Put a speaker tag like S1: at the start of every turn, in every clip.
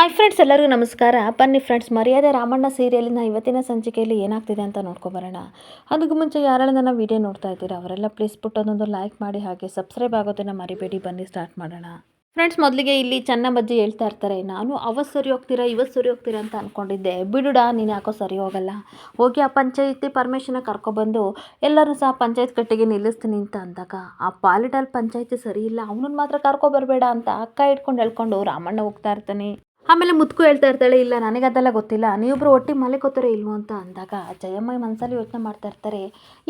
S1: Hi friends, ಎಲ್ಲರಿಗೂ ನಮಸ್ಕಾರ. ಬನ್ನಿ ಫ್ರೆಂಡ್ಸ್, ಮರ್ಯಾದೆ ರಾಮಣ್ಣ ಸೀರಿಯಲಿನ ಇವತ್ತಿನ ಸಂಚಿಕೆಯಲ್ಲಿ ಏನಾಗ್ತಿದೆ ಅಂತ ನೋಡ್ಕೊಬರೋಣ. ಅದಕ್ಕೂ ಮುಂಚೆ ಯಾರೆಲ್ಲ ನನ್ನ ವಿಡಿಯೋ ನೋಡ್ತಾ ಇದ್ದೀರಾ ಅವರೆಲ್ಲ ಪ್ಲೀಸ್ ಬಿಟ್ಟು ಅದೊಂದು ಲೈಕ್ ಮಾಡಿ, ಹಾಗೆ ಸಬ್ಸ್ಕ್ರೈಬ್ ಆಗೋದನ್ನು ಮರಿಬೇಡಿ. ಬನ್ನಿ ಸ್ಟಾರ್ಟ್ ಮಾಡೋಣ. ಫ್ರೆಂಡ್ಸ್, ಮೊದಲಿಗೆ ಇಲ್ಲಿ ಚನ್ನಬಜ್ಜಿ ಹೇಳ್ತಾ ಇರ್ತಾರೆ, ನಾನು ಅವತ್ತು ಸರಿ ಹೋಗ್ತೀರಾ ಇವತ್ತು ಸರಿ ಹೋಗ್ತೀರಾ ಅಂತ ಅಂದ್ಕೊಂಡಿದ್ದೆ. ಬಿಡುಡ, ನೀನು ಯಾಕೋ ಸರಿ ಹೋಗಲ್ಲ, ಹೋಗಿ ಆ ಪಂಚಾಯತಿ ಪರ್ಮಿಷನ್ನ ಕರ್ಕೊಬಂದು ಎಲ್ಲರೂ ಸಹ ಪಂಚಾಯತ್ ಕಟ್ಟಿಗೆ ನಿಲ್ಲಿಸ್ತೀನಿ ಅಂತ ಅಂದಾಗ, ಆ ಪಾಲಿಟಲ್ ಪಂಚಾಯತಿ ಸರಿ ಇಲ್ಲ, ಅವನನ್ನು ಮಾತ್ರ ಕರ್ಕೊಬರಬೇಡ ಅಂತ ಅಕ್ಕ ಇಟ್ಕೊಂಡು ಹೇಳ್ಕೊಂಡು ರಾಮಣ್ಣ ಹೋಗ್ತಾ ಇರ್ತಾನೆ. ಆಮೇಲೆ ಮುತ್ಕು ಹೇಳ್ತಾ ಇರ್ತಾಳೆ, ಇಲ್ಲ ನನಗದೆಲ್ಲ ಗೊತ್ತಿಲ್ಲ, ನೀವಿಬ್ರು ಒಟ್ಟಿಗೆ ಮಲಿಕೋತಾರೆ ಇಲ್ವೋ ಅಂತ ಅಂದಾಗ ಜಯಮ್ಮ ಮನಸ್ಸಲ್ಲಿ ಯೋಚನೆ ಮಾಡ್ತಾ ಇರ್ತಾರೆ,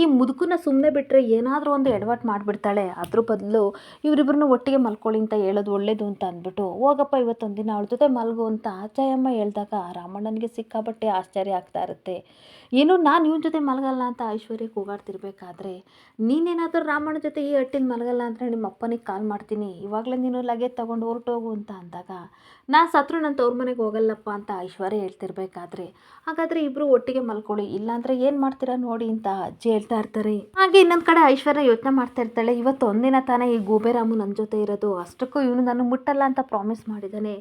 S1: ಈ ಮುದುಕನ್ನ ಸುಮ್ಮನೆ ಬಿಟ್ಟರೆ ಏನಾದರೂ ಒಂದು ಎಡವಟ್ಟು ಮಾಡಿಬಿಡ್ತಾಳೆ, ಅದ್ರ ಬದಲು ಇವರಿಬ್ಬರನ್ನ ಒಟ್ಟಿಗೆ ಮಲ್ಕೊಳ್ಳಿ ಅಂತ ಹೇಳೋದು ಒಳ್ಳೇದು ಅಂತ ಅಂದ್ಬಿಟ್ಟು, ಹೋಗಪ್ಪ ಇವತ್ತೊಂದಿನ ಅವಳ ಜೊತೆ ಮಲ್ಗು ಅಂತ ಜಯಮ್ಮ ಹೇಳಿದಾಗ ರಾಮಣ್ಣನಿಗೆ ಸಿಕ್ಕಾಬಟ್ಟೆ ಆಶ್ಚರ್ಯ ಆಗ್ತಾ ಇರುತ್ತೆ. ಏನು, ನಾನು ಇವನ ಜೊತೆ ಮಲಗಲ್ಲ ಅಂತ ಐಶ್ವರ್ಯ ಕೂಗಾಡ್ತಿರ್ಬೇಕಾದ್ರೆ, ನೀನೇನಾದರೂ ರಾಮಣ್ಣ ಜೊತೆ ಈ ಹಟ್ಟಿನ ಮಲಗಲ್ಲ ಅಂದರೆ ನಿಮ್ಮ ಅಪ್ಪನಿಗೆ ಕಾಲ್ ಮಾಡ್ತೀನಿ, ಇವಾಗಲೇ ನೀನು ಲಗೇಜ್ ತೊಗೊಂಡು ಹೊರಟೋಗು ಅಂತ ಅಂದಾಗ, ನಾನು ಸತ್ರು ನನ್ನ ತವ್ರ ಮನೆಗೆ ಹೋಗಲ್ಲಪ್ಪ ಅಂತ ಐಶ್ವರ್ಯ ಹೇಳ್ತಿರ್ಬೇಕಾದ್ರೆ, ಹಾಗಾದರೆ ಇಬ್ಬರು ಒಟ್ಟಿಗೆ ಮಲ್ಕೊಳ್ಳಿ, ಇಲ್ಲಾಂದರೆ ಏನು ಮಾಡ್ತೀರಾ ನೋಡಿ ಅಂತ ಅಜ್ಜಿ ಹೇಳ್ತಾ ಇರ್ತಾರೆ. ಹಾಗೆ ಇನ್ನೊಂದು ಕಡೆ ಐಶ್ವರ್ಯ ಯೋಚನೆ ಮಾಡ್ತಾ ಇರ್ತಾಳೆ, ಇವತ್ತು ಒಂದಿನ ತಾನೇ ಈ ಗೂಬೆರಾಮು ನನ್ನ ಜೊತೆ ಇರೋದು, ಅಷ್ಟಕ್ಕೂ ಇವನು ನಾನು ಮುಟ್ಟಲ್ಲ ಅಂತ ಪ್ರಾಮಿಸ್ ಮಾಡಿದ್ದಾನೆ,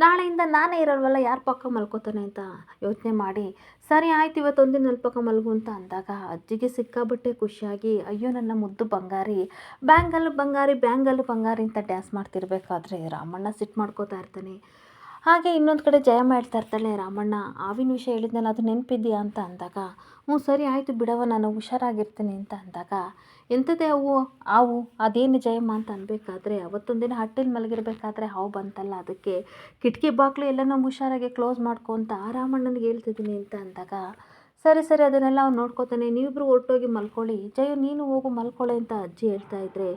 S1: ನಾಳೆಯಿಂದ ನಾನೇ ಇರೋಲ್ವಲ್ಲ, ಯಾರ ಪಕ್ಕ ಮಲ್ಕೋತಾನೆ ಅಂತ ಯೋಚನೆ ಮಾಡಿ, ಸರಿ ಆಯ್ತು ಇವತ್ತೊಂದಿನ ನನ್ನ ಪಕ್ಕ ಮಲ್ಗು ಅಂತ ಅಂದಾಗ ಅಜ್ಜಿಗೆ ಸಿಕ್ಕಾಬಟ್ಟೆ ಖುಷಿಯಾಗಿ, ಅಯ್ಯೋ ನನ್ನ ಮುದ್ದು ಬಂಗಾರಿ, ಬ್ಯಾಂಗಲ್ಲು ಬಂಗಾರಿ ಬ್ಯಾಂಗಲ್ಲು ಬಂಗಾರಿ ಅಂತ ಡ್ಯಾನ್ಸ್ ಮಾಡ್ತಿರ್ಬೇಕಾದ್ರೆ ರಾಮಣ್ಣ ಸಿಟ್ಟು ಮಾಡ್ಕೋತಾ ಇರ್ತಾನೆ. ಹಾಗೆ ಇನ್ನೊಂದು ಕಡೆ ಜಯಮ್ಮ ಹೇಳ್ತಾ ಇರ್ತಾಳೆ, ರಾಮಣ್ಣ ಆವಿನ ವಿಷಯ ಹೇಳಿದ್ನಲ್ಲ ಅದು ನೆನಪಿದೆಯಾ ಅಂತ ಅಂದಾಗ, ಹ್ಞೂ ಸರಿ ಆಯಿತು ಬಿಡವ, ನಾನು ಹುಷಾರಾಗಿರ್ತೀನಿ ಅಂತ ಅಂದಾಗ, ಎಂಥದ್ದೇ ಹಾವು ಅದೇನು ಜಯಮ್ಮ ಅಂತ ಅನ್ಬೇಕಾದ್ರೆ, ಅವತ್ತೊಂದಿನ ಹಟ್ಟಿಲಿ ಮಲಗಿರ್ಬೇಕಾದ್ರೆ ಹಾವು ಬಂತಲ್ಲ, ಅದಕ್ಕೆ ಕಿಟಕಿ ಬಾಗಿಲು ಎಲ್ಲ ನಾವು ಹುಷಾರಾಗಿ ಕ್ಲೋಸ್ ಮಾಡ್ಕೊ ಅಂತ ರಾಮಣ್ಣನಿಗೆ ಹೇಳ್ತಿದ್ದೀನಿ ಅಂತ ಅಂದಾಗ, ಸರಿ ಸರಿ ಅದನ್ನೆಲ್ಲ ಅವ್ನು ನೋಡ್ಕೋತಾನೆ, ನೀವಿಬ್ರು ಹೊರಟೋಗಿ ಮಲ್ಕೊಳ್ಳಿ, ಜಯು ನೀನು ಹೋಗು ಮಲ್ಕೊಳ್ಳಿ ಅಂತ ಅಜ್ಜಿ ಹೇಳ್ತಾ ಇದ್ರೆ,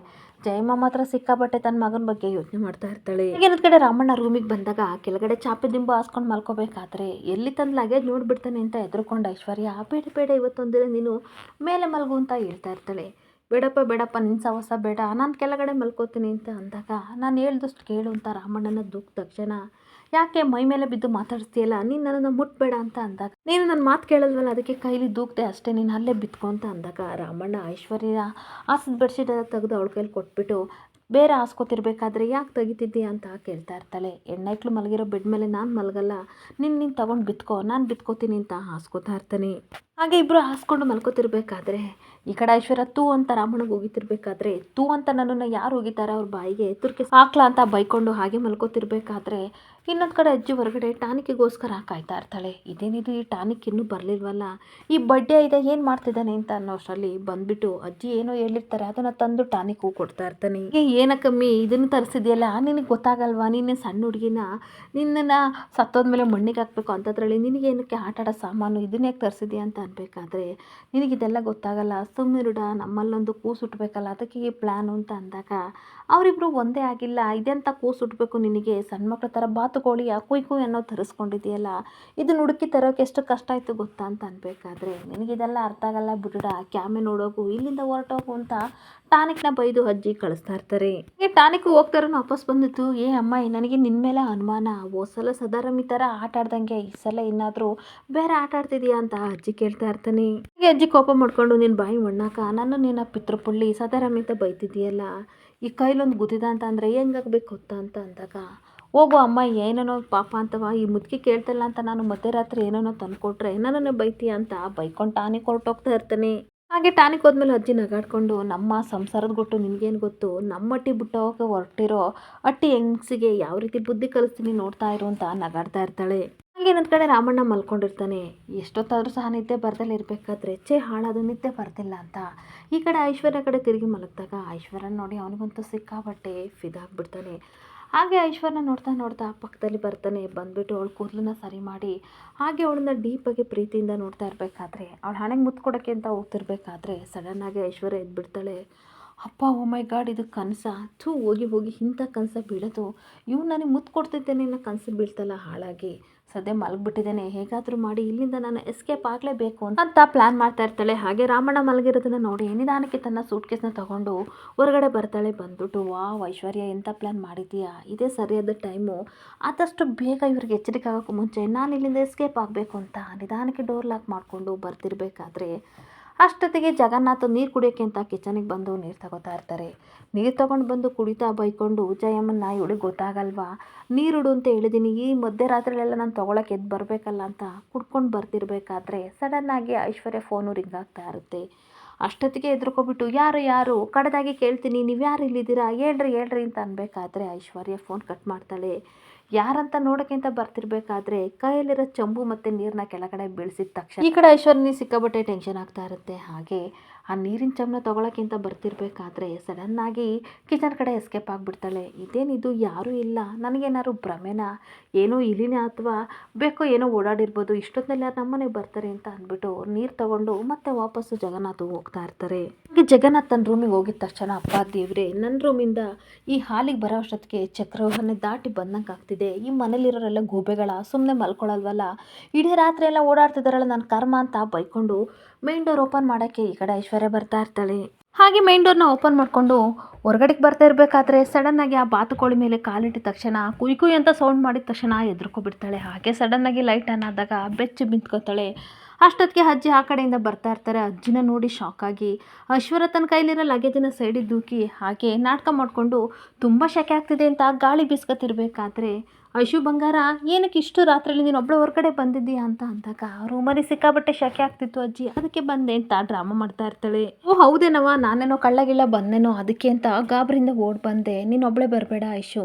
S1: ಜಯಮ್ಮ ಮಾತ್ರ ಸಿಕ್ಕಾಬಟ್ಟೆ ತನ್ನ ಮಗನ ಬಗ್ಗೆ ಯೋಚನೆ ಮಾಡ್ತಾ ಇರ್ತಾಳೆ. ಇನ್ನೊಂದು ಕಡೆ ರಾಮಣ್ಣ ರೂಮಿಗೆ ಬಂದಾಗ ಕೆಳಗಡೆ ಚಾಪೆ ದಿಂಬು ಹಾಸ್ಕೊಂಡು ಮಲ್ಕೋಬೇಕಾದ್ರೆ ಎಲ್ಲಿ ತಂದು ಲಗೇಜ್ ನೋಡ್ಬಿಡ್ತಾನೆ ಅಂತ ಎದ್ರುಕೊಂಡು ಐಶ್ವರ್ಯ, ಬೇಡ ಬೇಡ ಇವತ್ತೊಂದಿನ ನೀನು ಮೇಲೆ ಮಲ್ಗು ಅಂತ ಹೇಳ್ತಾ ಇರ್ತಾಳೆ. ಬೇಡಪ್ಪ ಬೇಡಪ್ಪ ನಿನ್ನ ಸವಸ ಬೇಡ, ನಾನು ಕೆಳಗಡೆ ಮಲ್ಕೋತೀನಿ ಅಂತ ಅಂದಾಗ, ನಾನು ಹೇಳ್ದಷ್ಟು ಕೇಳು ಅಂತ ರಾಮಣ್ಣನ ದುಃಖ ತಕ್ಷಣ, ಯಾಕೆ ಮೈ ಮೇಲೆ ಬಿದ್ದು ಮಾತಾಡ್ತೀಯಲ್ಲ, ನೀನು ನನ್ನನ್ನು ಮುಟ್ಬೇಡ ಅಂತ ಅಂದಾಗ, ನೀನು ನನ್ನ ಮಾತು ಕೇಳಲ್ವಲ್ಲ ಅದಕ್ಕೆ ಕೈಲಿ ದೂಕ್ದೆ ಅಷ್ಟೇ, ನೀನು ಅಲ್ಲೇ ಬಿತ್ಕೊ ಅಂತ ಅಂದಾಗ ರಾಮಣ್ಣ ಐಶ್ವರ್ಯ ಹಾಸಿದ ಬೆಡ್ಶೀಟ್ ಎಲ್ಲ ತೆಗೆದು ಅವಳ ಕೈಲಿ ಕೊಟ್ಬಿಟ್ಟು, ಬೇರೆ ಹಾಸ್ಕೊತಿರ್ಬೇಕಾದ್ರೆ ಯಾಕೆ ತೆಗಿತಿದ್ದೀಯ ಅಂತ ಕೇಳ್ತಾ ಇರ್ತಾಳೆ. ಹೆಣ್ಣೈಕ್ಳು ಮಲಗಿರೋ ಬೆಡ್ ಮೇಲೆ ನಾನು ಮಲಗಲ್ಲ, ನೀನು ತೊಗೊಂಡು ಬಿತ್ಕೋ, ನಾನು ಬಿತ್ಕೋತೀನಿ ಅಂತ ಹಾಸ್ಕೋತಾ ಇರ್ತಾನೆ. ಹಾಗೆ ಇಬ್ಬರು ಹಾಸ್ಕೊಂಡು ಮಲ್ಕೋತಿರ್ಬೇಕಾದ್ರೆ ಈ ಕಡೆ ಐಶ್ವರ್ಯ ತೂ ಅಂತ ರಾಮಣ್ಣಗೆ ಹೋಗಿತಿರ್ಬೇಕಾದ್ರೆ, ತೂ ಅಂತ ನನ್ನನ್ನು ಯಾರು ಹೋಗಿದ್ದಾರೆ ಅವ್ರ ಬಾಯಿಗೆ ತುರ್ಕಿ ಹಾಕ್ಲಾ ಅಂತ ಬೈಕೊಂಡು ಹಾಗೆ ಮಲ್ಕೋತಿರ್ಬೇಕಾದ್ರೆ, ಇನ್ನೊಂದು ಕಡೆ ಅಜ್ಜಿ ಹೊರಗಡೆ ಟಾನಿಕ್ಕಿಗೋಸ್ಕರ ಕಾಯ್ತಾ ಇರ್ತಾಳೆ. ಇದೇನಿದು ಈ ಟಾನಿಕ್ ಇನ್ನೂ ಬರಲಿಲ್ವಲ್ಲ, ಈ ಬಡ್ಡೆ ಇದೆ ಏನು ಮಾಡ್ತಿದ್ದಾನೆ ಅಂತ ಅನ್ನೋ ಅಷ್ಟರಲ್ಲಿ ಬಂದುಬಿಟ್ಟು ಅಜ್ಜಿ ಏನೋ ಹೇಳಿರ್ತಾರೆ ಅದನ್ನು ತಂದು ಟಾನಿಕ್ಕು ಕೊಡ್ತಾ ಇರ್ತಾನೆ. ಏನಕ್ಕಮ್ಮಿ ಇದನ್ನು ತರಿಸಿದೆಯಲ್ಲ, ನಿನಗೆ ಗೊತ್ತಾಗಲ್ವಾ, ನೀನು ಸಣ್ಣ ಹುಡುಗಿನ, ನಿನ್ನನ್ನು ಸತ್ತೋದ್ಮೇಲೆ ಮಣ್ಣಿಗೆ ಹಾಕಬೇಕು ಅಂಥದ್ರಲ್ಲಿ ನಿನಗೆ ಏನಕ್ಕೆ ಆಟ ಆಡೋ ಸಾಮಾನು, ಇದನ್ನ ಯಾಕೆ ತರಿಸಿದೆಯಾ ಅಂತ ಅನ್ಬೇಕಾದ್ರೆ, ನಿನಗಿದೆಲ್ಲ ಗೊತ್ತಾಗಲ್ಲ, ಸುಮ್ಮನಿರುಡ, ನಮ್ಮಲ್ಲೊಂದು ಕೂಸು ಹುಟ್ಟಬೇಕಲ್ಲ ಅದಕ್ಕೆ ಈ ಪ್ಲ್ಯಾನು ಅಂತ ಅಂದಾಗ, ಅವರಿಬ್ಬರು ಒಂದೇ ಆಗಿಲ್ಲ, ಇದೆಂತ ಕೂಸು ಹುಟ್ಟಬೇಕು ನಿನಗೆ, ಸಣ್ಣ ಮಕ್ಳ ಥರ ಬಾತುಕೋಳಿಯ ಕುಯ್ ಕುಯ್ ಅನ್ನೋ ತರಿಸ್ಕೊಂಡಿದೆಯಲ್ಲ, ಇದನ್ನ ಹುಡುಕಿ ತರೋಕೆ ಎಷ್ಟು ಕಷ್ಟ ಆಯಿತು ಗೊತ್ತಾ ಅಂತ ಅನ್ಬೇಕಾದ್ರೆ, ನಿನಗಿದೆಲ್ಲ ಅರ್ಥ ಆಗಲ್ಲ ಬಿಡುಡ, ಕ್ಯಾಮೆ ನೋಡೋಗು, ಇಲ್ಲಿಂದ ಹೊರಟೋಗು ಅಂತ ಟಾನಿಕ್ನ ಬೈದು ಅಜ್ಜಿ ಕಳಿಸ್ತಾ ಇರ್ತಾರೆ. ಈ ಟಾನಿಕ್ ಹೋಗ್ತಾರೋ ವಾಪಸ್ ಬಂದಿತ್ತು, ಏ ಅಮ್ಮ ನನಗೆ ನಿನ್ನ ಮೇಲೆ ಅನುಮಾನ, ಹೋದ್ಸಲ ಸದಾರಮ್ಮಿ ಥರ ಆಟ ಆಡ್ದಂಗೆ ಈ ಸಲ ಏನಾದರೂ ಬೇರೆ ಆಟ ಆಡ್ತಿದೀಯಾ ಅಂತ ಅಜ್ಜಿ ಕೇಳ್ತಾ ಇರ್ತಾನೆ. ಹೀಗೆ ಅಜ್ಜಿ ಕೋಪ ಮಾಡ್ಕೊಂಡು, ನಿನ್ನ ಬಾಯಿ ಮಣ್ಣಾಕ, ನಾನು ನಿನ್ನ ಪಿತೃಪುಳ್ಳಿ ಸದಾರಮ್ಮಿ ಅಂತ ಬೈತಿದೆಯಲ್ಲ, ಈ ಕೈಲೊಂದು ಗುದ್ದಿದ ಅಂತ ಅಂದರೆ ಹೆಂಗಾಗಬೇಕು ಗೊತ್ತಾ ಅಂತ ಅಂದಾಗ, ಹೋಗು ಅಮ್ಮ ಏನೇನೋ ಪಾಪ ಅಂತವ, ಈ ಮುದುಕಿ ಕೇಳ್ತಿಲ್ಲ ಅಂತ ನಾನು ಮಧ್ಯರಾತ್ರಿ ಏನೇನೋ ತಂದುಕೊಟ್ರೆ ನನ್ನನ್ನು ಬೈತೀಯ ಅಂತ ಬೈಕೊಂಡು ಟಾನಿಕ್ ಹೊರಟೋಗ್ತಾ ಇರ್ತಾನೆ. ಹಾಗೆ ಟಾನಿಕ್ ಹೋದ್ಮೇಲೆ ಅಜ್ಜಿ ನಗಾಡ್ಕೊಂಡು, ನಮ್ಮ ಸಂಸಾರದ ಗುಟ್ಟು ನಿನಗೇನು ಗೊತ್ತು, ನಮ್ಮ ಅಟ್ಟಿ ಬಿಟ್ಟು ಹೋಗಕ್ಕೆ ಹೊರಟಿರೋ ಅಟ್ಟಿ ಹೆಂಗಸಿಗೆ ಯಾವ ರೀತಿ ಬುದ್ಧಿ ಕಲಿಸ್ತೀನಿ ನೋಡ್ತಾ ಇರು ಅಂತ ನಗಾಡ್ತಾ ಇರ್ತಾಳೆ. ಹಾಗೆ ಇನ್ನೊಂದು ಕಡೆ ರಾಮಣ್ಣ ಮಲ್ಕೊಂಡಿರ್ತಾನೆ. ಎಷ್ಟೊತ್ತಾದರೂ ಸಹ ನಿದ್ದೆ ಬರ್ದಲ್ಲಿ ಇರಬೇಕಾದ್ರೆ ಹಾಳಾದು ನಿದ್ದೆ ಬರ್ತಿಲ್ಲ ಅಂತ ಈ ಕಡೆ ಐಶ್ವರ್ಯ ಕಡೆ ತಿರುಗಿ ಮಲಗಿದಾಗ ಐಶ್ವರ್ಯನ ನೋಡಿ ಅವನಿಗಂತೂ ಸಿಕ್ಕಾಬಟ್ಟೆ ಫಿದಾಗ್ಬಿಡ್ತಾನೆ. ಹಾಗೆ ಐಶ್ವರ್ಯನ ನೋಡ್ತಾ ನೋಡ್ತಾ ಪಕ್ಕದಲ್ಲಿ ಬರ್ತಾನೆ. ಬಂದುಬಿಟ್ಟು ಅವಳ ಕೂದಲನ್ನ ಸರಿ ಮಾಡಿ ಹಾಗೆ ಅವಳನ್ನ ಡೀಪಾಗಿ ಪ್ರೀತಿಯಿಂದ ನೋಡ್ತಾ ಇರಬೇಕಾದ್ರೆ, ಅವಳ ಹಣೆಗೆ ಮುತ್ತು ಕೊಡೋಕ್ಕೆ ಅಂತ ಹೋಗ್ತಿರ್ಬೇಕಾದ್ರೆ ಸಡನ್ನಾಗಿ ಐಶ್ವರ್ಯ ಎದ್ಬಿಡ್ತಾಳೆ. ಅಪ್ಪ, ಓ ಮೈ ಗಾಡ್, ಇದು ಕನಸ, ಥೂ ಹೋಗಿ ಹೋಗಿ ಇಂಥ ಕನಸ ಬೀಳೋದು, ಇವ್ನು ನನಗೆ ಮುತ್ತು ಕೊಡ್ತಿದ್ದೇನೆ ಅನ್ನೋ ಕನಸು ಬೀಳ್ತಲ್ಲ ಹಾಳಾಗಿ, ಸದ್ಯ ಮಲಗಿಬಿಟ್ಟಿದ್ದೇನೆ, ಹೇಗಾದರೂ ಮಾಡಿ ಇಲ್ಲಿಂದ ನಾನು ಎಸ್ಕೇಪ್ ಆಗಲೇಬೇಕು ಅಂತ ಪ್ಲ್ಯಾನ್ ಮಾಡ್ತಾ ಇರ್ತಾಳೆ. ಹಾಗೆ ರಾಮಣ್ಣ ಮಲಗಿರೋದನ್ನು ನೋಡಿ ನಿಧಾನಕ್ಕೆ ತನ್ನ ಸೂಟ್ ಕೇಸ್ನ ತೊಗೊಂಡು ಹೊರಗಡೆ ಬರ್ತಾಳೆ. ಬಂದ್ಬಿಟ್ಟು, ವಾವ್ ಐಶ್ವರ್ಯ ಎಂಥ ಪ್ಲ್ಯಾನ್ ಮಾಡಿದ್ದೀಯಾ, ಇದೇ ಸರಿಯಾದ ಟೈಮು, ಆದಷ್ಟು ಬೇಗ ಇವ್ರಿಗೆ ಎಚ್ಚರಿಕೆ ಆಗೋಕ್ಕೂ ಮುಂಚೆ ನಾನು ಇಲ್ಲಿಂದ ಎಸ್ಕೇಪ್ ಆಗಬೇಕು ಅಂತ ನಿಧಾನಕ್ಕೆ ಡೋರ್ ಲಾಕ್ ಮಾಡಿಕೊಂಡು ಬರ್ತಿರ್ಬೇಕಾದ್ರೆ ಅಷ್ಟೊತ್ತಿಗೆ ಜಗನ್ನಾಥ್ ನೀರು ಕುಡಿಯೋಕ್ಕೆ ಅಂತ ಕಿಚನಿಗೆ ಬಂದು ನೀರು ತಗೋತಾ ಇರ್ತಾರೆ. ನೀರು ತಗೊಂಡು ಬಂದು ಕುಡಿತಾ ಬೈಕೊಂಡು ಜಯಮ್ಮನ್ನ ಇವಳಿಗೆ ಗೊತ್ತಾಗಲ್ವಾ, ನೀರುಡು ಅಂತ ಹೇಳಿದ್ದೀನಿ, ಈ ಮಧ್ಯರಾತ್ರಿಲೆಲ್ಲ ನಾನು ತೊಗೊಳಕ್ಕೆ ಎದ್ದು ಬರಬೇಕಲ್ಲ ಅಂತ ಕುಡ್ಕೊಂಡು ಬರ್ತಿರ್ಬೇಕಾದ್ರೆ ಸಡನ್ನಾಗಿ ಐಶ್ವರ್ಯ ಫೋನು ರಿಂಗ್ ಆಗ್ತಾ ಇರುತ್ತೆ. ಅಷ್ಟೊತ್ತಿಗೆ ಎದ್ರುಕೊಬಿಟ್ಟು ಯಾರು ಯಾರು ಕಡೆದಾಗಿ ಕೇಳ್ತೀನಿ, ನೀವು ಯಾರು ಇಲ್ಲಿದ್ದೀರಾ, ಹೇಳ್ರಿ ಹೇಳ್ರಿ ಅಂತ ಅನ್ಬೇಕಾದ್ರೆ ಐಶ್ವರ್ಯ ಫೋನ್ ಕಟ್ ಮಾಡ್ತಾಳೆ. ಯಾರಂತ ನೋಡೋಕ್ಕೆ ಅಂತ ಬರ್ತಿರ್ಬೇಕಾದ್ರೆ ಕೈಯಲ್ಲಿರೋ ಚಂಬು ಮತ್ತು ನೀರನ್ನ ಕೆಳಗಡೆ ಬೀಳಿಸಿದ ತಕ್ಷಣ ಈ ಕಡೆ ಐಶ್ವರ್ಯನಿಗೆ ಸಿಕ್ಕಾಬಟ್ಟೆ ಟೆನ್ಷನ್ ಆಗ್ತಾ ಇರುತ್ತೆ. ಹಾಗೆ ಆ ನೀರಿನ ಚಂಬನ ತೊಗೊಳಕ್ಕಿಂತ ಬರ್ತಿರ್ಬೇಕಾದ್ರೆ ಸಡನ್ನಾಗಿ ಕಿಚನ್ ಕಡೆ ಎಸ್ಕೇಪ್ ಆಗಿಬಿಡ್ತಾಳೆ. ಇದೇನಿದು, ಯಾರೂ ಇಲ್ಲ, ನನಗೇನಾದ್ರು ಭ್ರಮೆನಾ, ಏನೋ ಇಲಿನೇ ಅಥವಾ ಬೇಕೋ ಏನೋ ಓಡಾಡಿರ್ಬೋದು, ಇಷ್ಟೊತ್ತಿನಲ್ಲಿ ಯಾರು ನಮ್ಮನೆಗೆ ಬರ್ತಾರೆ ಅಂತ ಅಂದ್ಬಿಟ್ಟು ನೀರು ತಗೊಂಡು ಮತ್ತೆ ವಾಪಸ್ಸು ಜಗನ್ನಾಥ್ ಹೋಗ್ತಾ ಇರ್ತಾರೆ. ಹಾಗೆ ಜಗನ್ನಾಥ್ ತನ್ನ ರೂಮಿಗೆ ಹೋಗಿದ ತಕ್ಷಣ ಅಪ್ಪ ದೇವ್ರೆ, ನನ್ನ ರೂಮಿಂದ ಈ ಹಾಲಿಗೆ ಬರೋ ಅಷ್ಟೊತ್ತಿಗೆ ಚಕ್ರವ್ಯೂಹನೇ ದಾಟಿ ಬಂದಂಗೆ ಆಗ್ತಿದೆ. ಈ ಮನೇಲಿರೋರೆಲ್ಲ ಗೂಬೆಗಳ, ಸುಮ್ಮನೆ ಮಲ್ಕೊಳ್ಳಲ್ವಲ್ಲ, ಇಡೀ ರಾತ್ರಿ ಎಲ್ಲ ಓಡಾಡ್ತಿದ್ದಾರಲ್ಲ, ನನ್ನ ಕರ್ಮ ಅಂತ ಬೈಕೊಂಡು ಮೇನ್ ಡೋರ್ ಓಪನ್ ಮಾಡೋಕ್ಕೆ ಈ ಕಡೆ ಐಶ್ವರ್ಯ ಬರ್ತಾ ಇರ್ತಾಳೆ. ಹಾಗೆ ಮೇನ್ ಡೋರ್ನ ಓಪನ್ ಮಾಡಿಕೊಂಡು ಹೊರಗಡೆಗೆ ಬರ್ತಾ ಇರಬೇಕಾದ್ರೆ ಸಡನ್ನಾಗಿ ಆ ಬಾತುಕೋಳಿ ಮೇಲೆ ಕಾಲಿಟ್ಟಿದ ತಕ್ಷಣ ಕುಯ್ ಕುಯ್ ಅಂತ ಸೌಂಡ್ ಮಾಡಿದ ತಕ್ಷಣ ಎದ್ರುಕೊಬಿಡ್ತಾಳೆ. ಹಾಗೆ ಸಡನ್ನಾಗಿ ಲೈಟ್ ಆನ್ ಆದಾಗ ಬೆಚ್ಚಿ ಬಿಂದ್ಕೋತಾಳೆ. ಅಷ್ಟೊತ್ತಿಗೆ ಅಜ್ಜಿ ಆ ಕಡೆಯಿಂದ ಬರ್ತಾ ಇರ್ತಾರೆ. ಅಜ್ಜಿನ ನೋಡಿ ಶಾಕ್ ಆಗಿ ಐಶ್ವರ್ಯ ತನ್ನ ಕೈಲಿರೋ ಲಗೇಜಿನ ಸೈಡಿಗೆ ದೂಕಿ ಹಾಗೆ ನಾಟಕ ಮಾಡಿಕೊಂಡು ತುಂಬ ಶೆಕೆ ಆಗ್ತಿದೆ ಅಂತ ಗಾಳಿ ಬೀಸ್ಕೊತಿರ್ಬೇಕಾದ್ರೆ ಐಶು ಬಂಗಾರ, ಏನಕ್ಕೆ ಇಷ್ಟು ರಾತ್ರಿಯಲ್ಲಿ ನೀನು ಒಬ್ಬಳು ಹೊರಗಡೆ ಬಂದಿದ್ದೀಯಾ ಅಂತ ಅಂದಾಗ ರೂಮಲ್ಲಿ ಸಿಕ್ಕಾಬಟ್ಟೆ ಶೆಕೆ ಆಗ್ತಿತ್ತು ಅಜ್ಜಿ, ಅದಕ್ಕೆ ಬಂದೆ ಅಂತ ಡ್ರಾಮಾ ಮಾಡ್ತಾ ಇರ್ತಾಳೆ. ಓ ಹೌದೇನವ, ನಾನೇನೋ ಕಳ್ಳಗಿಲ್ಲ ಬಂದೇನೋ ಅದಕ್ಕೆ ಅಂತ ಗಾಬರಿಯಿಂದ ಓಡ್ ಬಂದೆ, ನೀನು ಒಬ್ಬಳೇ ಬರಬೇಡ ಐಶು,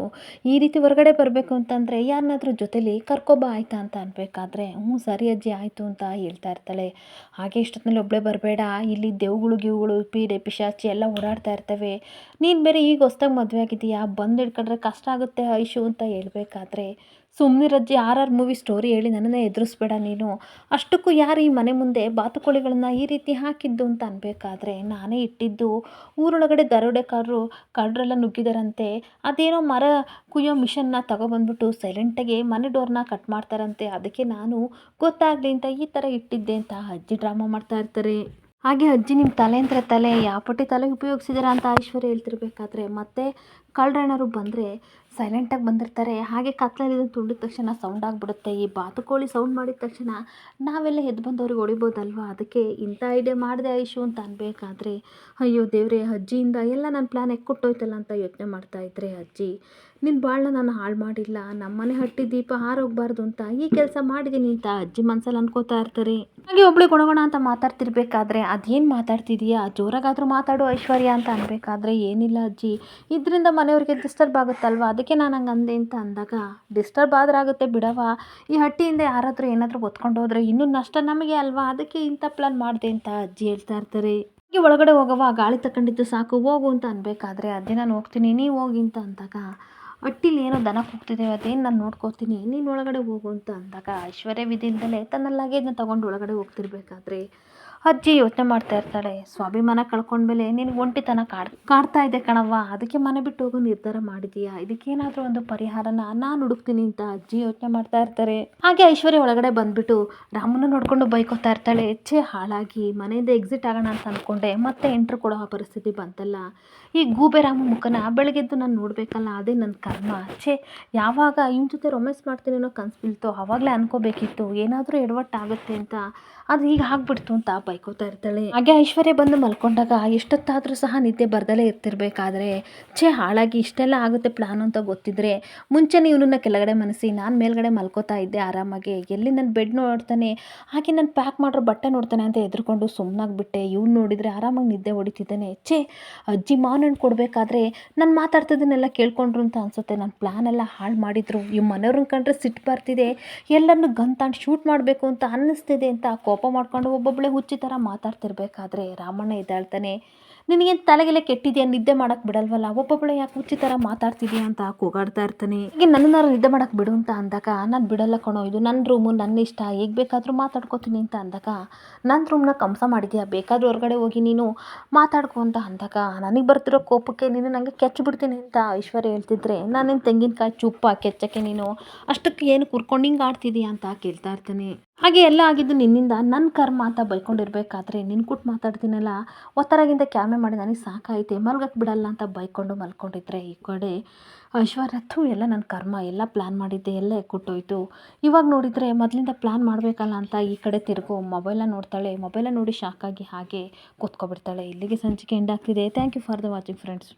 S1: ಈ ರೀತಿ ಹೊರಗಡೆ ಬರಬೇಕು ಅಂತಂದರೆ ಯಾರನ್ನಾದ್ರೂ ಜೊತೆಲಿ ಕರ್ಕೊಬ ಆಯ್ತಾ ಅಂತ ಅನ್ಬೇಕಾದ್ರೆ ಹ್ಞೂ ಸರಿ ಅಜ್ಜಿ ಆಯಿತು ಅಂತ ಹೇಳ್ತಾ ಇರ್ತಾಳೆ. ಹಾಗೆ ಇಷ್ಟೊತ್ತಿನಲ್ಲಿ ಒಬ್ಬಳೇ ಬರಬೇಡ, ಇಲ್ಲಿ ದೇವ್ಗಳು ಗಿವ್ಗಳು ಪೀಡೆ ಪಿಶಾಚಿ ಎಲ್ಲ ಓಡಾಡ್ತಾ ಇರ್ತವೆ, ನೀನು ಬೇರೆ ಈಗ ಹೊಸ್ದಾಗಿ ಮದುವೆ ಆಗಿದೆಯಾ, ಬಂದು ಹಿಡ್ಕೊಂಡ್ರೆ ಕಷ್ಟ ಆಗುತ್ತೆ ಐಶು ಅಂತ ಹೇಳ್ಬೇಕಾದ್ರೆ ಸುಮ್ಮನಿರಜ್ಜಿ, RR ಮೂವಿ ಸ್ಟೋರಿ ಹೇಳಿ ನನ್ನನ್ನೇ ಎದುರಿಸ್ಬೇಡ ನೀನು, ಅಷ್ಟಕ್ಕೂ ಯಾರು ಈ ಮನೆ ಮುಂದೆ ಬಾತುಕೋಳಿಗಳನ್ನ ಈ ರೀತಿ ಹಾಕಿದ್ದು ಅಂತ ಅನ್ಬೇಕಾದ್ರೆ ನಾನೇ ಇಟ್ಟಿದ್ದು, ಊರೊಳಗಡೆ ದರೋಡೆಕಾರರು ಕಳ್ಳರೆಲ್ಲ ನುಗ್ಗಿದಾರಂತೆ, ಅದೇನೋ ಮರ ಕುಯ್ಯೋ ಮಿಷನ್ನ ತಗೊಬಂದ್ಬಿಟ್ಟು ಸೈಲೆಂಟಾಗಿ ಮನೆ ಡೋರ್ನ ಕಟ್ ಮಾಡ್ತಾರಂತೆ, ಅದಕ್ಕೆ ನಾನು ಗೊತ್ತಾಗಲಿ ಅಂತ ಈ ಥರ ಇಟ್ಟಿದ್ದೆ ಅಂತ ಅಜ್ಜಿ ಡ್ರಾಮಾ ಮಾಡ್ತಾ ಇರ್ತಾರೆ. ಹಾಗೆ ಅಜ್ಜಿ ನಿಮ್ಮ ತಲೆ ಅಂದರೆ ತಲೆ ಯಾವ ಪಟ್ಟಿ ತಲೆ ಉಪಯೋಗಿಸಿದ್ದೀರಾ ಅಂತ ಐಶ್ವರ್ಯ ಹೇಳ್ತಿರ್ಬೇಕಾದ್ರೆ ಮತ್ತೆ ಕಳ್ಳರೇನಾದ್ರು ಬಂದರೆ ಸೈಲೆಂಟಾಗಿ ಬಂದಿರ್ತಾರೆ. ಹಾಗೆ ಕತ್ಲಲ್ಲಿ ತುಂಡಿದ ತಕ್ಷಣ ಸೌಂಡ್ ಆಗಿಬಿಡುತ್ತೆ. ಈ ಬಾತುಕೋಳಿ ಸೌಂಡ್ ಮಾಡಿದ ತಕ್ಷಣ ನಾವೆಲ್ಲ ಎದ್ದು ಬಂದವ್ರಿಗೆ ಹೊಡಿಬೋದಲ್ವ, ಅದಕ್ಕೆ ಇಂಥ ಐಡಿಯಾ ಮಾಡಿದೆ ಐಶು ಅಂತ ಅನ್ಬೇಕಾದ್ರೆ ಅಯ್ಯೋ ದೇವ್ರೆ, ಅಜ್ಜಿಯಿಂದ ಎಲ್ಲ ನನ್ನ ಪ್ಲ್ಯಾನ್ ಎಕ್ಕೊಟ್ಟೋಯ್ತಲ್ಲ ಅಂತ ಯೋಚನೆ ಮಾಡ್ತಾ ಇದ್ರೆ ಅಜ್ಜಿ, ನಿನ್ನ ಬಾಳನ್ನ ನಾನು ಹಾಳು ಮಾಡಿಲ್ಲ, ನಮ್ಮನೆ ಹಟ್ಟಿ ದೀಪ ಹಾರೋಗಬಾರ್ದು ಅಂತ ಈ ಕೆಲಸ ಮಾಡಿದ್ದೀನಿ ಅಂತ ಅಜ್ಜಿ ಮನಸ್ಸಲ್ಲಿ ಅನ್ಕೋತಾ ಇರ್ತಾರೆ. ಹಾಗೆ ಒಬ್ಳೆ ಗುಣಗುಣ ಅಂತ ಮಾತಾಡ್ತಿರ್ಬೇಕಾದ್ರೆ ಅದೇನು ಮಾತಾಡ್ತಿದೀಯಾ, ಜೋರಾಗಾದರೂ ಮಾತಾಡು ಐಶ್ವರ್ಯ ಅಂತ ಅನ್ಬೇಕಾದ್ರೆ ಏನಿಲ್ಲ ಅಜ್ಜಿ, ಇದರಿಂದ ಮನೆಯವ್ರಿಗೆ ಡಿಸ್ಟರ್ಬ್ ಆಗುತ್ತಲ್ವ, ಅದಕ್ಕೆ ನಾನು ಹಂಗೆ ಅಂದೆ ಅಂತ ಅಂದಾಗ ಡಿಸ್ಟರ್ಬ್ ಆಗುತ್ತೆ ಬಿಡವ, ಈ ಹಟ್ಟಿಯಿಂದ ಯಾರಾದರೂ ಏನಾದರೂ ಹೊತ್ಕೊಂಡು ಹೋದರೆ ಇನ್ನೂ ನಷ್ಟ ನಮಗೆ ಅಲ್ವಾ, ಅದಕ್ಕೆ ಇಂಥ ಪ್ಲಾನ್ ಮಾಡಿದೆ ಅಂತ ಅಜ್ಜಿ ಹೇಳ್ತಾ ಇರ್ತಾರೆ. ಹಾಗೆ ಒಳಗಡೆ ಹೋಗವ, ಗಾಳಿ ತಗೊಂಡಿದ್ದು ಸಾಕು ಹೋಗು ಅಂತ ಅನ್ಬೇಕಾದ್ರೆ ಅಜ್ಜಿ ನಾನು ಹೋಗ್ತೀನಿ ನೀವು ಹೋಗಿ ಅಂತ ಅಂದಾಗ ಹಟ್ಟಿಲಿ ಏನೋ ದನ ಕೂಗ್ತಿದೆ, ಅದೇನು ನಾನು ನೋಡ್ಕೋತೀನಿ, ನೀನು ಒಳಗಡೆ ಹೋಗು ಅಂತ ಅಂದಾಗ ಐಶ್ವರ್ಯ ವಿಧಿಯಿಂದಲೇ ತನ್ನ ಲಗೇಜ್ನ ತೊಗೊಂಡು ಒಳಗಡೆ ಹೋಗ್ತಿರ್ಬೇಕಾದ್ರೆ ಅಜ್ಜಿ ಯೋಚನೆ ಮಾಡ್ತಾ ಇರ್ತಾಳೆ. ಸ್ವಾಭಿಮಾನ ಕಳ್ಕೊಂಡ್ಮೇಲೆ ನಿನಗೆ ಒಂಟಿತನ ಕಾಡ್ತಾ ಇದೆ ಕಣವ್ವ, ಅದಕ್ಕೆ ಮನೆ ಬಿಟ್ಟು ಹೋಗೋ ನಿರ್ಧಾರ ಮಾಡಿದೀಯಾ, ಇದಕ್ಕೇನಾದರೂ ಒಂದು ಪರಿಹಾರನ ನಾನು ಹುಡುಕ್ತೀನಿ ಅಂತ ಅಜ್ಜಿ ಯೋಚನೆ ಮಾಡ್ತಾ ಇರ್ತಾರೆ. ಹಾಗೆ ಐಶ್ವರ್ಯ ಒಳಗಡೆ ಬಂದ್ಬಿಟ್ಟು ರಾಮನ ನೋಡ್ಕೊಂಡು ಬೈಕೋತಾ ಇರ್ತಾಳೆ. ಹಾಳಾಗಿ ಮನೆಯಿಂದ ಎಕ್ಸಿಟ್ ಆಗೋಣ ಅಂತ ಅಂದ್ಕೊಂಡೆ, ಮತ್ತೆ ಎಂಟ್ರು ಕೊಡೋ ಪರಿಸ್ಥಿತಿ ಬಂತಲ್ಲ, ಈ ಗೂಬೆ ರಾಮ ಮುಖನ ಬೆಳಗ್ಗೆದ್ದು ನಾನು ನೋಡಬೇಕಲ್ಲ, ಅದೇ ನನ್ನ ಕರ್ಮ. ಯಾವಾಗ ಇವನ ಜೊತೆ ರೊಮ್ಯಾನ್ಸ್ ಮಾಡ್ತೀನಿ ಅನ್ನೋ ಕನಸು ಬೀಳ್ತೋ ಆವಾಗಲೇ ಅನ್ಕೋಬೇಕಿತ್ತು, ಏನಾದರೂ ಎಡವಟ್ಟಾಗುತ್ತೆ ಅಂತ, ಅದು ಈಗ ಆಗ್ಬಿಡ್ತು ಅಂತ ಬೈಕೋತಾ ಇರ್ತಾಳೆ. ಹಾಗೆ ಐಶ್ವರ್ಯ ಬಂದು ಮಲ್ಕೊಂಡಾಗ ಎಷ್ಟೊತ್ತಾದರೂ ಸಹ ನಿದ್ದೆ ಬರ್ದಲೇ ಇರ್ತಿರ್ಬೇಕಾದ್ರೆ ಹಾಳಾಗಿ ಇಷ್ಟೆಲ್ಲ ಆಗುತ್ತೆ ಪ್ಲಾನ್ ಅಂತ ಗೊತ್ತಿದ್ರೆ ಮುಂಚೆನೇ ಇವನನ್ನ ಕೆಳಗಡೆ ಮನಸ್ಸಿ ನಾನು ಮೇಲ್ಗಡೆ ಮಲ್ಕೋತಾ ಇದ್ದೆ ಆರಾಮಾಗಿ, ಎಲ್ಲಿ ನನ್ನ ಬೆಡ್ ನೋಡ್ತಾನೆ, ಹಾಗೆ ನಾನು ಪ್ಯಾಕ್ ಮಾಡಿರೋ ಬಟ್ಟೆ ನೋಡ್ತಾನೆ ಅಂತ ಎದ್ರುಕೊಂಡು ಸುಮ್ಮನಾಗ್ಬಿಟ್ಟೆ. ಇವ್ನು ನೋಡಿದರೆ ಆರಾಮಾಗಿ ನಿದ್ದೆ ಹೊಡಿತಿದ್ದಾನೆ. ಅಜ್ಜಿ ಮಾವನಣ್ಣು ಕೊಡಬೇಕಾದ್ರೆ ನಾನು ಮಾತಾಡ್ತಿದ್ದನ್ನೆಲ್ಲ ಕೇಳ್ಕೊಂಡ್ರು ಅಂತ ಅನಿಸುತ್ತೆ, ನನ್ನ ಪ್ಲ್ಯಾನ್ ಎಲ್ಲ ಹಾಳು ಮಾಡಿದ್ರು, ಈ ಮನೆಯವ್ರನ್ನ ಕಂಡ್ರೆ ಸಿಟ್ಟು ಬರ್ತಿದೆ, ಎಲ್ಲರನ್ನೂ ಗನ್ ತಾಂಡು ಶೂಟ್ ಮಾಡಬೇಕು ಅಂತ ಅನ್ನಿಸ್ತಿದೆ ಅಂತ ಕೋಪ ಮಾಡ್ಕೊಂಡು ಒಬ್ಬೊಬ್ಬಳೆ ಹುಚ್ಚಿ ಥರ ಮಾತಾಡ್ತಿರ್ಬೇಕಾದ್ರೆ ರಾಮಣ್ಣ ಎದ್ದೇಳ್ತಾನೆ. ನಿನಗೇನು ತಲೆಗೆಲ್ಲ ಕೆಟ್ಟಿದೆಯಾ, ನಿದ್ದೆ ಮಾಡೋಕ್ಕೆ ಬಿಡಲ್ವಲ್ಲ, ಒಬ್ಬೊಬ್ಬಳೆ ಯಾಕೆ ಹುಚ್ಚಿ ಥರ ಮಾತಾಡ್ತಿದೆಯಾ ಅಂತ ಕೂಗಾಡ್ತಾ ಇರ್ತಾನೆ. ಹೀಗೆ ನನ್ನನ್ನಾರು ನಿದ್ದೆ ಮಾಡೋಕ್ಕೆ ಬಿಡು ಅಂತ ಅಂದಾಗ ನಾನು ಬಿಡಲ್ಲ ಕಣೋ, ಇದು ನನ್ನ ರೂಮು, ನನ್ನ ಇಷ್ಟ, ಹೇಗೆ ಬೇಕಾದರೂ ಮಾತಾಡ್ಕೋತೀನಿ ಅಂತ ಅಂದಾಗ ನನ್ನ ರೂಮ್ನ ಕಂಸ ಮಾಡಿದ್ಯಾ, ಬೇಕಾದರೂ ಹೊರಗಡೆ ಹೋಗಿ ನೀನು ಮಾತಾಡ್ಕೊ ಅಂತ ಅಂದಾಗ ನನಗೆ ಬರ್ತಿರೋ ಕೋಪಕ್ಕೆ ನೀನು ನನಗೆ ಕೆಚ್ಚಿಬಿಡ್ತೀನಿ ಅಂತ ಐಶ್ವರ್ಯ ಹೇಳ್ತಿದ್ರೆ ನಾನೇನು ತೆಂಗಿನಕಾಯಿ ಚುಪ್ಪ ಕೆಚ್ಚಕ್ಕೆ ನೀನು ಅಷ್ಟಕ್ಕೆ ಏನು ಕುರ್ಕೊಂಡು ಹಿಂಗೆ ಆಡ್ತಿದೀಯಾ ಅಂತ ಕೇಳ್ತಾ ಇರ್ತಾನೆ. ಹಾಗೆ ಎಲ್ಲ ಆಗಿದ್ದು ನಿನ್ನಿಂದ, ನನ್ನ ಕರ್ಮ ಅಂತ ಬೈಕೊಂಡಿರ್ಬೇಕಾದ್ರೆ ನಿನ್ನ ಕೂಟ್ ಮಾತಾಡ್ತೀನಲ್ಲ, ಒತ್ತರಾಗಿಂದ ಕ್ಯಾಮೆ ಮಾಡಿ ನನಗೆ ಸಾಕಾಯ್ತೆ ಮಲ್ಗಕ್ಕೆ ಬಿಡಲ್ಲ ಅಂತ ಬೈಕೊಂಡು ಮಲ್ಕೊಂಡಿದ್ರೆ, ಈ ಕಡೆ ಐಶ್ವರ್ಯ ಥು ಎಲ್ಲ ನನ್ನ ಕರ್ಮ, ಎಲ್ಲ ಪ್ಲ್ಯಾನ್ ಮಾಡಿದ್ದೆ ಎಲ್ಲ ಎಕ್ಕುಟ್ಟೋಯ್ತು. ಇವಾಗ ನೋಡಿದರೆ ಮೊದಲಿಂದ ಪ್ಲ್ಯಾನ್ ಮಾಡಬೇಕಲ್ಲ ಅಂತ ಈ ಕಡೆ ತಿರುಗು ಮೊಬೈಲ ನೋಡ್ತಾಳೆ. ಮೊಬೈಲ ನೋಡಿ ಶಾಕಾಗಿ ಹಾಗೆ ಕೂತ್ಕೊಬಿಡ್ತಾಳೆ. ಇಲ್ಲಿಗೆ ಸಂಚಿಕೆ ಎಂಡ್ ಆಗ್ತಿದೆ. Thank you for the watching friends.